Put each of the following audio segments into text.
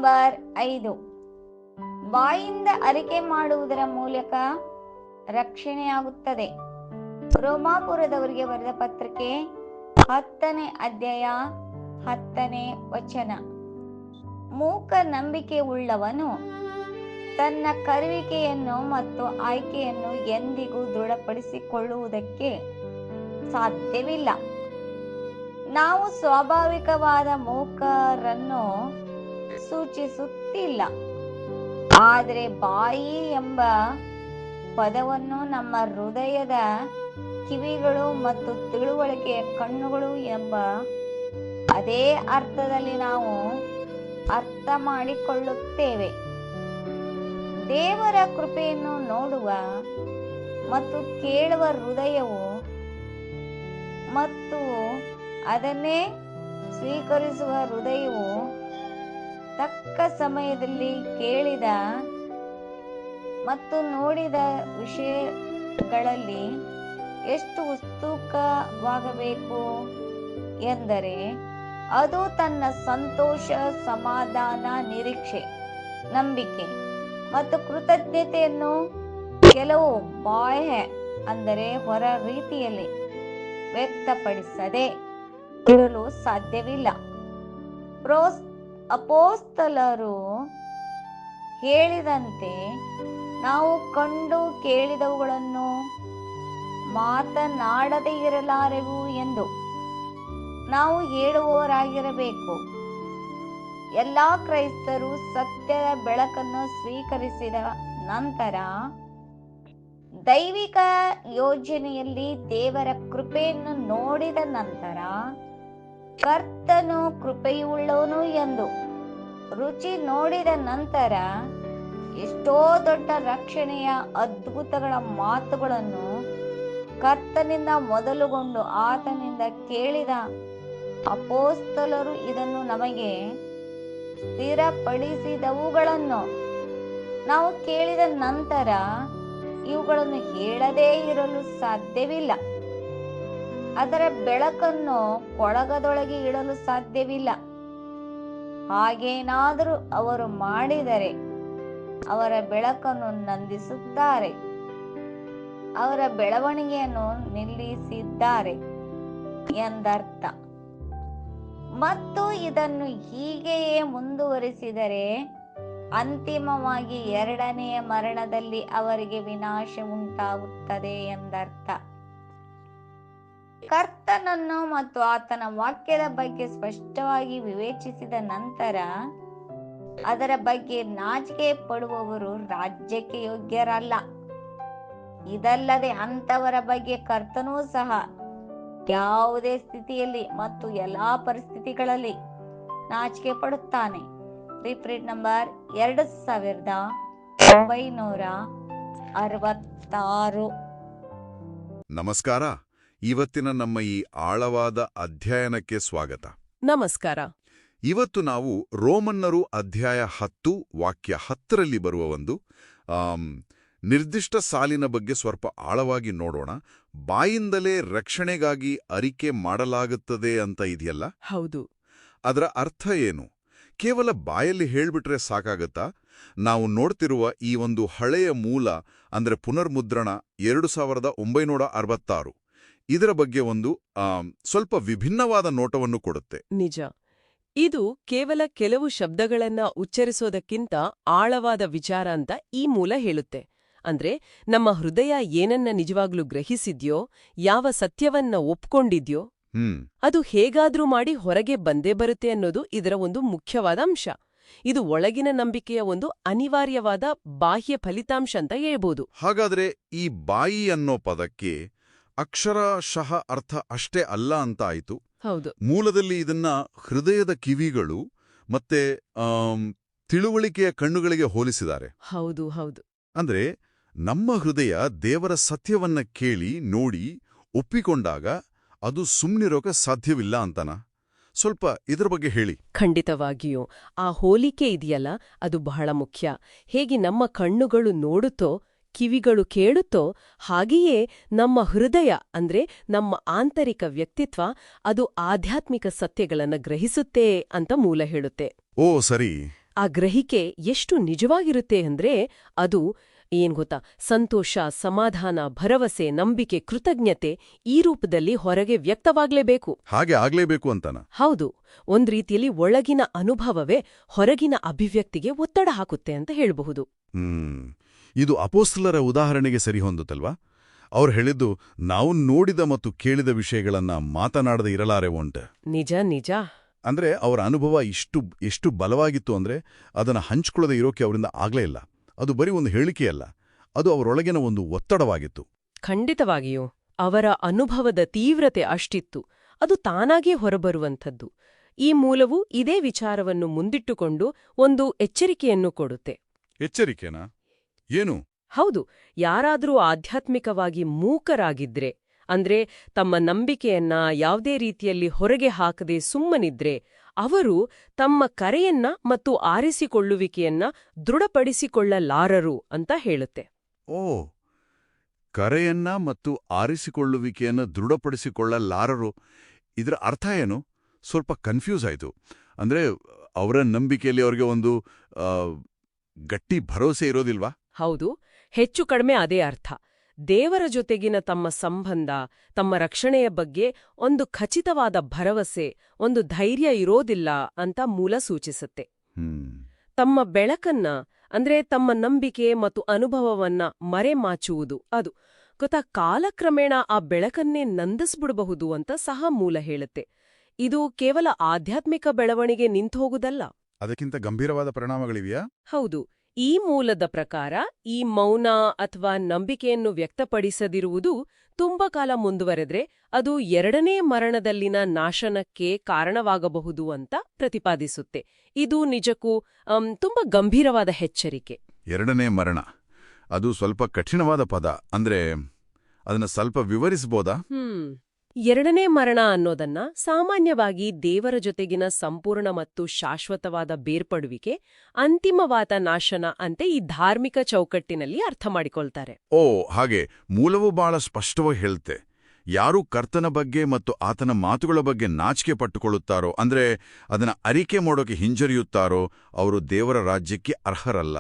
Number 5, ಬಾಯಿಂದ ಅರಿಕೆ ಮಾಡುವುದರ ಮೂಲಕ ರಕ್ಷಣೆಯಾಗುತ್ತದೆ. ರೋಮಾಪುರದವರಿಗೆ ಬರೆದ ಪತ್ರಿಕೆ 10ನೇ ಅಧ್ಯಾಯ 10ನೇ ವಚನ. ಮೂಕ ನಂಬಿಕೆ ಉಳ್ಳವನು ತನ್ನ ಕರುವಿಕೆಯನ್ನು ಮತ್ತು ಆಯ್ಕೆಯನ್ನು ಎಂದಿಗೂ ದೃಢಪಡಿಸಿಕೊಳ್ಳುವುದಕ್ಕೆ ಸಾಧ್ಯವಿಲ್ಲ. ನಾವು ಸ್ವಾಭಾವಿಕವಾದ ಮೂಕರನ್ನು ಸೂಚಿಸುತ್ತಿಲ್ಲ, ಆದರೆ ಬಾಯಿ ಎಂಬ ಪದವನ್ನು ನಮ್ಮ ಹೃದಯದ ಕಿವಿಗಳು ಮತ್ತು ತಿಳುವಳಿಕೆಯ ಕಣ್ಣುಗಳು ಎಂಬ ಅದೇ ಅರ್ಥದಲ್ಲಿ ನಾವು ಅರ್ಥ ಮಾಡಿಕೊಳ್ಳುತ್ತೇವೆ. ದೇವರ ಕೃಪೆಯನ್ನು ನೋಡುವ ಮತ್ತು ಕೇಳುವ ಹೃದಯವು ಮತ್ತು ಅದನ್ನೇ ಸ್ವೀಕರಿಸುವ ಹೃದಯವು ತಕ್ಕ ಸಮಯದಲ್ಲಿ ಕೇಳಿದ ಮತ್ತು ನೋಡಿದ ವಿಷಯಗಳಲ್ಲಿ ಎಷ್ಟು ಉತ್ಸುಕವಾಗಬೇಕು ಎಂದರೆ ಅದು ತನ್ನ ಸಂತೋಷ, ಸಮಾಧಾನ, ನಿರೀಕ್ಷೆ, ನಂಬಿಕೆ ಮತ್ತು ಕೃತಜ್ಞತೆಯನ್ನು ಕೆಲವು ಬಾಹ್ಯ ಅಂದರೆ ಹೊರ ರೀತಿಯಲ್ಲಿ ವ್ಯಕ್ತಪಡಿಸದೆ ಇರಲು ಸಾಧ್ಯವಿಲ್ಲ. ಅಪೊಸ್ತಲರು ಹೇಳಿದಂತೆ ನಾವು ಕಂಡು ಕೇಳಿದವುಗಳನ್ನು ಮಾತನಾಡದೇ ಇರಲಾರೆವು ಎಂದು ನಾವು ಹೇಳುವವರಾಗಿರಬೇಕು. ಎಲ್ಲಾ ಕ್ರೈಸ್ತರು ಸತ್ಯದ ಬೆಳಕನ್ನು ಸ್ವೀಕರಿಸಿದ ನಂತರ ದೈವಿಕ ಯೋಜನೆಯಲ್ಲಿ ದೇವರ ಕೃಪೆಯನ್ನು ನೋಡಿದ ನಂತರ ಕರ್ತನು ಕೃಪೆಯುಳ್ಳವನು ಎಂದು ರುಚಿ ನೋಡಿದ ನಂತರ ಎಷ್ಟೋ ದೊಡ್ಡ ರಕ್ಷಣೆಯ ಅದ್ಭುತಗಳ ಮಾತುಗಳನ್ನು ಕರ್ತನಿಂದ ಮೊದಲುಗೊಂಡು ಆತನಿಂದ ಕೇಳಿದ ಅಪೊಸ್ತಲರು ಇದನ್ನು ನಮಗೆ ಸ್ಥಿರಪಡಿಸಿದವುಗಳನ್ನು ನಾವು ಕೇಳಿದ ನಂತರ ಇವುಗಳನ್ನು ಹೇಳದೇ ಇರಲು ಸಾಧ್ಯವಿಲ್ಲ. ಅದರ ಬೆಳಕನ್ನು ಕೊಳಗದೊಳಗೆ ಇಡಲು ಸಾಧ್ಯವಿಲ್ಲ. ಹಾಗೇನಾದರೂ ಅವರು ಮಾಡಿದರೆ ಅವರ ಬೆಳಕನ್ನು ನಂದಿಸುತ್ತಾರೆ, ಅವರ ಬೆಳವಣಿಗೆಯನ್ನು ನಿಲ್ಲಿಸಿದ್ದಾರೆ ಎಂದರ್ಥ. ಮತ್ತು ಇದನ್ನು ಹೀಗೆಯೇ ಮುಂದುವರಿಸಿದರೆ ಅಂತಿಮವಾಗಿ ಎರಡನೆಯ ಮರಣದಲ್ಲಿ ಅವರಿಗೆ ವಿನಾಶ ಉಂಟಾಗುತ್ತದೆ ಎಂದರ್ಥ. ಕರ್ತನನ್ನು ಮತ್ತು ಆತನ ವಾಕ್ಯದ ಬಗ್ಗೆ ಸ್ಪಷ್ಟವಾಗಿ ವಿವೇಚಿಸಿದ ನಂತರ ಅದರ ಬಗ್ಗೆ ನಾಚಿಕೆ ಪಡುವವರು ರಾಜ್ಯಕ್ಕೆ ಯೋಗ್ಯರಲ್ಲ. ಇದಲ್ಲದೆ ಅಂಥವರ ಬಗ್ಗೆ ಕರ್ತನೂ ಸಹ ಯಾವುದೇ ಸ್ಥಿತಿಯಲ್ಲಿ ಮತ್ತು ಎಲ್ಲಾ ಪರಿಸ್ಥಿತಿಗಳಲ್ಲಿ ನಾಚಿಕೆ ಪಡುತ್ತಾನೆ. ರಿಪ್ರೀಟ್ ನಂಬರ್ 2966. ನಮಸ್ಕಾರ. ಇವತ್ತಿನ ನಮ್ಮ ಈ ಆಳವಾದ ಅಧ್ಯಯನಕ್ಕೆ ಸ್ವಾಗತ. ನಮಸ್ಕಾರ. ಇವತ್ತು ನಾವು ರೋಮನ್ನರು ಅಧ್ಯಾಯ 10 ವಾಕ್ಯ 10ರಲ್ಲಿ ಬರುವ ಒಂದು ನಿರ್ದಿಷ್ಟ ಸಾಲಿನ ಬಗ್ಗೆ ಸ್ವಲ್ಪ ಆಳವಾಗಿ ನೋಡೋಣ. ಬಾಯಿಂದಲೇ ರಕ್ಷಣೆಗಾಗಿ ಅರಿಕೆ ಮಾಡಲಾಗುತ್ತದೆ ಅಂತ ಇದೆಯಲ್ಲ, ಹೌದು. ಅದರ ಅರ್ಥ ಏನು? ಕೇವಲ ಬಾಯಲ್ಲಿ ಹೇಳ್ಬಿಟ್ರೆ ಸಾಕಾಗತ್ತಾ? ನಾವು ನೋಡ್ತಿರುವ ಈ ಒಂದು ಹಳೆಯ ಮೂಲ ಅಂದ್ರೆ ಪುನರ್ಮುದ್ರಣ 2966 ಇದರ ಬಗ್ಗೆ ಒಂದು ಸ್ವಲ್ಪ ವಿಭಿನ್ನವಾದ ನೋಟವನ್ನು ಕೊಡುತ್ತೆ. ನಿಜ. ಇದು ಕೇವಲ ಕೆಲವು ಶಬ್ದಗಳನ್ನ ಉಚ್ಚರಿಸೋದಕ್ಕಿಂತ ಆಳವಾದ ವಿಚಾರ ಅಂತ ಈ ಮೂಲ ಹೇಳುತ್ತೆ. ಅಂದ್ರೆ ನಮ್ಮ ಹೃದಯ ಏನನ್ನ ನಿಜವಾಗ್ಲೂ ಗ್ರಹಿಸಿದ್ಯೋ, ಯಾವ ಸತ್ಯವನ್ನ ಒಪ್ಕೊಂಡಿದ್ಯೋ ಅದು ಹೇಗಾದ್ರೂ ಮಾಡಿ ಹೊರಗೆ ಬಂದೇ ಬರುತ್ತೆ ಅನ್ನೋದು ಇದರ ಒಂದು ಮುಖ್ಯವಾದ ಅಂಶ. ಇದು ಒಳಗಿನ ನಂಬಿಕೆಯ ಒಂದು ಅನಿವಾರ್ಯವಾದ ಬಾಹ್ಯ ಫಲಿತಾಂಶ ಅಂತ ಹೇಳ್ಬೋದು. ಹಾಗಾದ್ರೆ ಈ ಬಾಯಿ ಅನ್ನೋ ಪದಕ್ಕೆ ಅಕ್ಷರಶಃ ಅರ್ಥ ಅಷ್ಟೇ ಅಲ್ಲ ಅಂತ ಆಯ್ತು. ಹೌದು. ಮೂಲದಲ್ಲಿ ಇದನ್ನ ಹೃದಯದ ಕಿವಿಗಳು ಮತ್ತೆ ತಿಳುವಳಿಕೆಯ ಕಣ್ಣುಗಳಿಗೆ ಹೋಲಿಸಿದ್ದಾರೆ. ಹೌದು ಹೌದು. ಅಂದ್ರೆ ನಮ್ಮ ಹೃದಯ ದೇವರ ಸತ್ಯವನ್ನ ಕೇಳಿ ನೋಡಿ ಒಪ್ಪಿಕೊಂಡಾಗ ಅದು ಸುಮ್ನಿರೋಕೆ ಸಾಧ್ಯವಿಲ್ಲ ಅಂತನಾ? ಸ್ವಲ್ಪ ಇದರ ಬಗ್ಗೆ ಹೇಳಿ. ಖಂಡಿತವಾಗಿಯೂ. ಆ ಹೋಲಿಕೆ ಇದೆಯಲ್ಲ, ಅದು ಬಹಳ ಮುಖ್ಯ. ಹೇಗೆ ನಮ್ಮ ಕಣ್ಣುಗಳು ನೋಡುತ್ತೋ, ಕಿವಿಗಳು ಕೇಳುತ್ತೋ, ಹಾಗೆಯೇ ನಮ್ಮ ಹೃದಯ ಅಂದ್ರೆ ನಮ್ಮ ಆಂತರಿಕ ವ್ಯಕ್ತಿತ್ವ ಅದು ಆಧ್ಯಾತ್ಮಿಕ ಸತ್ಯಗಳನ್ನ ಗ್ರಹಿಸುತ್ತೆ ಅಂತ ಮೂಲ ಹೇಳುತ್ತೆ. ಓ ಸರಿ. ಆ ಗ್ರಹಿಕೆ ಎಷ್ಟು ನಿಜವಾಗಿರುತ್ತೆ ಅಂದ್ರೆ ಅದು ಏನ್ ಗೊತ್ತಾ, ಸಂತೋಷ, ಸಮಾಧಾನ, ಭರವಸೆ, ನಂಬಿಕೆ, ಕೃತಜ್ಞತೆ ಈ ರೂಪದಲ್ಲಿ ಹೊರಗೆ ವ್ಯಕ್ತವಾಗ್ಲೇಬೇಕು. ಹಾಗೆ ಆಗ್ಲೇಬೇಕು ಅಂತನ? ಹೌದು. ಒಂದ್ ರೀತಿಯಲ್ಲಿ ಒಳಗಿನ ಅನುಭವವೇ ಹೊರಗಿನ ಅಭಿವ್ಯಕ್ತಿಗೆ ಒತ್ತಡ ಹಾಕುತ್ತೆ ಅಂತ ಹೇಳಬಹುದು. ಇದು ಅಪೊಸ್ತಲರ ಉದಾಹರಣೆಗೆ ಸರಿ ಹೊಂದುತ್ತಲ್ವಾ? ಅವ್ರು ಹೇಳಿದ್ದು, ನಾವು ನೋಡಿದ ಮತ್ತು ಕೇಳಿದ ವಿಷಯಗಳನ್ನ ಮಾತನಾಡದೆ ಇರಲಾರೆವೊಂಟ. ನಿಜ ನಿಜ. ಅಂದ್ರೆ ಅವರ ಅನುಭವ ಎಷ್ಟು ಬಲವಾಗಿತ್ತು ಅಂದ್ರೆ ಅದನ್ನ ಹಂಚ್ಕೊಳ್ಳದೆ ಇರೋಕೆ ಅವರಿಂದ ಆಗ್ಲೇ ಇಲ್ಲ. ಅದು ಬರೀ ಒಂದು ಹೇಳಿಕೆಯಲ್ಲ, ಅದು ಅವರೊಳಗಿನ ಒಂದು ಒತ್ತಡವಾಗಿತ್ತು. ಖಂಡಿತವಾಗಿಯೂ ಅವರ ಅನುಭವದ ತೀವ್ರತೆ ಅಷ್ಟಿತ್ತು. ಅದು ತಾನಾಗೇ ಹೊರಬರುವಂಥದ್ದು. ಈ ಮೂಲವು ಇದೇ ವಿಚಾರವನ್ನು ಮುಂದಿಟ್ಟುಕೊಂಡು ಒಂದು ಎಚ್ಚರಿಕೆಯನ್ನು ಕೊಡುತ್ತೆ. ಎಚ್ಚರಿಕೆನಾ? ಏನು? ಹೌದು. ಯಾರಾದರೂ ಆಧ್ಯಾತ್ಮಿಕವಾಗಿ ಮೂಕರಾಗಿದ್ರೆ, ಅಂದ್ರೆ ತಮ್ಮ ನಂಬಿಕೆಯನ್ನ ಯಾವುದೇ ರೀತಿಯಲ್ಲಿ ಹೊರಗೆ ಹಾಕದೆ ಸುಮ್ಮನಿದ್ರೆ, ಅವರು ತಮ್ಮ ಕರೆಯನ್ನ ಮತ್ತು ಆರಿಸಿಕೊಳ್ಳುವಿಕೆಯನ್ನ ದೃಢಪಡಿಸಿಕೊಳ್ಳಲಾರರು ಅಂತ ಹೇಳುತ್ತೆ. ಓ, ಕರೆಯನ್ನ ಮತ್ತು ಆರಿಸಿಕೊಳ್ಳುವಿಕೆಯನ್ನು ದೃಢಪಡಿಸಿಕೊಳ್ಳಲಾರರು. ಇದರ ಅರ್ಥ ಏನು? ಸ್ವಲ್ಪ ಕನ್ಫ್ಯೂಸ್ ಆಯಿತು. ಅಂದ್ರೆ ಅವರ ನಂಬಿಕೆಯಲ್ಲಿ ಅವ್ರಿಗೆ ಒಂದು ಗಟ್ಟಿ ಭರವಸೆ ಇರೋದಿಲ್ವಾ? ಹೌದು, ಹೆಚ್ಚು ಕಡಿಮೆ ಅದೇ ಅರ್ಥ. ದೇವರ ಜೊತೆಗಿನ ತಮ್ಮ ಸಂಬಂಧ, ತಮ್ಮ ರಕ್ಷಣೆಯ ಬಗ್ಗೆ ಒಂದು ಖಚಿತವಾದ ಭರವಸೆ, ಒಂದು ಧೈರ್ಯ ಇರೋದಿಲ್ಲ ಅಂತ ಮೂಲ ಸೂಚಿಸುತ್ತೆ. ತಮ್ಮ ಬೆಳಕನ್ನ, ಅಂದ್ರೆ ತಮ್ಮ ನಂಬಿಕೆ ಮತ್ತು ಅನುಭವವನ್ನ ಮರೆಮಾಚುವುದು, ಅದು ಗೊತ್ತಾ, ಕಾಲಕ್ರಮೇಣ ಆ ಬೆಳಕನ್ನೇ ನಂದಿಸ್ಬಿಡಬಹುದು ಅಂತ ಸಹ ಮೂಲ ಹೇಳುತ್ತೆ. ಇದು ಕೇವಲ ಆಧ್ಯಾತ್ಮಿಕ ಬೆಳವಣಿಗೆ ನಿಂತೋಗುವುದಲ್ಲ. ಅದಕ್ಕಿಂತ ಗಂಭೀರವಾದ ಪರಿಣಾಮಗಳಿವೆಯಾ? ಹೌದು. ಈ ಮೂಲದ ಪ್ರಕಾರ ಈ ಮೌನ ಅಥವಾ ನಂಬಿಕೆಯನ್ನು ವ್ಯಕ್ತಪಡಿಸದಿರುವುದು ತುಂಬಾ ಕಾಲ ಮುಂದುವರೆದ್ರೆ ಅದು ಎರಡನೇ ಮರಣದಲ್ಲಿನ ನಾಶನಕ್ಕೆ ಕಾರಣವಾಗಬಹುದು ಅಂತ ಪ್ರತಿಪಾದಿಸುತ್ತೆ. ಇದು ನಿಜಕ್ಕೂ ತುಂಬಾ ಗಂಭೀರವಾದ ಎಚ್ಚರಿಕೆ. ಎರಡನೇ ಮರಣ, ಅದು ಸ್ವಲ್ಪ ಕಠಿಣವಾದ ಪದ. ಅಂದ್ರೆ ಅದನ್ನ ಸ್ವಲ್ಪ ವಿವರಿಸಬಹುದಾ? ಎರಡನೇ ಮರಣ ಅನ್ನೋದನ್ನ ಸಾಮಾನ್ಯವಾಗಿ ದೇವರ ಜೊತೆಗಿನ ಸಂಪೂರ್ಣ ಮತ್ತು ಶಾಶ್ವತವಾದ ಬೇರ್ಪಡುವಿಕೆ, ಅಂತಿಮವಾದ ನಾಶನ ಅಂತ ಈ ಧಾರ್ಮಿಕ ಚೌಕಟ್ಟಿನಲ್ಲಿ ಅರ್ಥ ಮಾಡಿಕೊಳ್ತಾರೆ. ಓ, ಹಾಗೆ ಮೂಲವು ಬಹಳ ಸ್ಪಷ್ಟವಾಗಿ ಹೇಳುತ್ತೆ. ಯಾರು ಕರ್ತನ ಬಗ್ಗೆ ಮತ್ತು ಆತನ ಮಾತುಗಳ ಬಗ್ಗೆ ನಾಚಿಕೆ ಪಟ್ಟುಕೊಳ್ಳುತ್ತಾರೋ, ಅಂದ್ರೆ ಅದನ್ನ ಅರಿಕೆ ಮಾಡೋಕೆ ಹಿಂಜರಿಯುತ್ತಾರೋ, ಅವರು ದೇವರ ರಾಜ್ಯಕ್ಕೆ ಅರ್ಹರಲ್ಲ.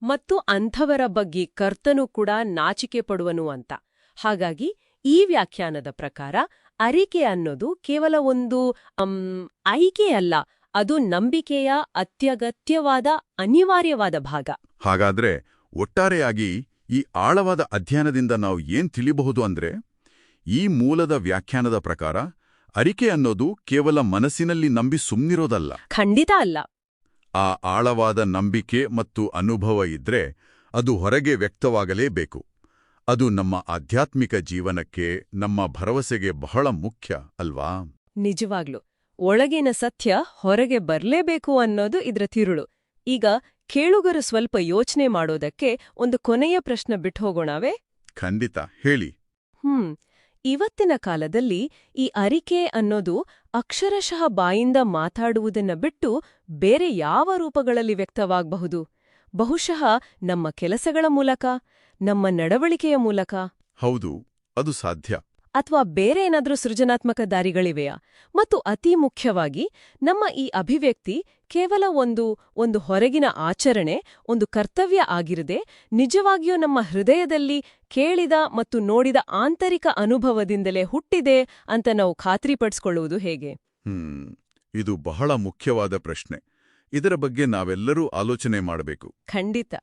ಮತ್ತು ಅಂಥವರ ಬಗ್ಗೆ ಕರ್ತನು ಕೂಡ ನಾಚಿಕೆ ಪಡುವನು ಅಂತ. ಹಾಗಾಗಿ ಈ ವ್ಯಾಖ್ಯಾನದ ಪ್ರಕಾರ ಅರಿಕೆ ಅನ್ನೋದು ಕೇವಲ ಒಂದು ಆಯ್ಕೆಯಲ್ಲ, ಅದು ನಂಬಿಕೆಯ ಅತ್ಯಗತ್ಯವಾದ ಅನಿವಾರ್ಯವಾದ ಭಾಗ. ಹಾಗಾದ್ರೆ ಒಟ್ಟಾರೆಯಾಗಿ ಈ ಆಳವಾದ ಅಧ್ಯಯನದಿಂದ ನಾವು ಏನ್ ತಿಳಿಬಹುದು ಅಂದ್ರೆ, ಈ ಮೂಲದ ವ್ಯಾಖ್ಯಾನದ ಪ್ರಕಾರ ಅರಿಕೆ ಅನ್ನೋದು ಕೇವಲ ಮನಸ್ಸಿನಲ್ಲಿ ನಂಬಿ ಸುಮ್ನಿರೋದಲ್ಲ. ಖಂಡಿತ ಅಲ್ಲ. ಆ ಆಳವಾದ ನಂಬಿಕೆ ಮತ್ತು ಅನುಭವ ಇದ್ರೆ ಅದು ಹೊರಗೆ ವ್ಯಕ್ತವಾಗಲೇಬೇಕು. ಅದು ನಮ್ಮ ಆಧ್ಯಾತ್ಮಿಕ ಜೀವನಕ್ಕೆ, ನಮ್ಮ ಭರವಸೆಗೆ ಬಹಳ ಮುಖ್ಯ ಅಲ್ವಾ? ನಿಜವಾಗ್ಲು ಒಳಗಿನ ಸತ್ಯ ಹೊರಗೆ ಬರ್ಲೇಬೇಕು ಅನ್ನೋದು ಇದ್ರ ತಿರುಳು. ಈಗ ಕೇಳುಗರು ಸ್ವಲ್ಪ ಯೋಚನೆ ಮಾಡೋದಕ್ಕೆ ಒಂದು ಕೊನೆಯ ಪ್ರಶ್ನೆ ಬಿಟ್ಟು ಹೋಗೋಣವೇ? ಖಂಡಿತ, ಹೇಳಿ. ಇವತ್ತಿನ ಕಾಲದಲ್ಲಿ ಈ ಅರಿಕೆ ಅನ್ನೋದು ಅಕ್ಷರಶಃ ಬಾಯಿಂದ ಮಾತಾಡುವುದನ್ನ ಬಿಟ್ಟು ಬೇರೆ ಯಾವ ರೂಪಗಳಲ್ಲಿ ವ್ಯಕ್ತವಾಗಬಹುದು? ಬಹುಶಃ ನಮ್ಮ ಕೆಲಸಗಳ ಮೂಲಕ, ನಮ್ಮ ನಡವಳಿಕೆಯ ಮೂಲಕ. ಹೌದು, ಅದು ಸಾಧ್ಯ. ಅಥವಾ ಬೇರೆ ಏನಾದ್ರೂ ಸೃಜನಾತ್ಮಕ ದಾರಿಗಳಿವೆಯಾ? ಮತ್ತು ಅತಿ ಮುಖ್ಯವಾಗಿ ನಮ್ಮ ಈ ಅಭಿವ್ಯಕ್ತಿ ಕೇವಲ ಒಂದು ಹೊರಗಿನ ಆಚರಣೆ, ಒಂದು ಕರ್ತವ್ಯ ಆಗಿರದೆ ನಿಜವಾಗಿಯೂ ನಮ್ಮ ಹೃದಯದಲ್ಲಿ ಕೇಳಿದ ಮತ್ತು ನೋಡಿದ ಆಂತರಿಕ ಅನುಭವದಿಂದಲೇ ಹುಟ್ಟಿದೆ ಅಂತ ನಾವು ಖಾತ್ರಿಪಡಿಸಿಕೊಳ್ಳುವುದು ಹೇಗೆ? ಇದು ಬಹಳ ಮುಖ್ಯವಾದ ಪ್ರಶ್ನೆ. ಇದರ ಬಗ್ಗೆ ನಾವೆಲ್ಲರೂ ಆಲೋಚನೆ ಮಾಡಬೇಕು. ಖಂಡಿತ.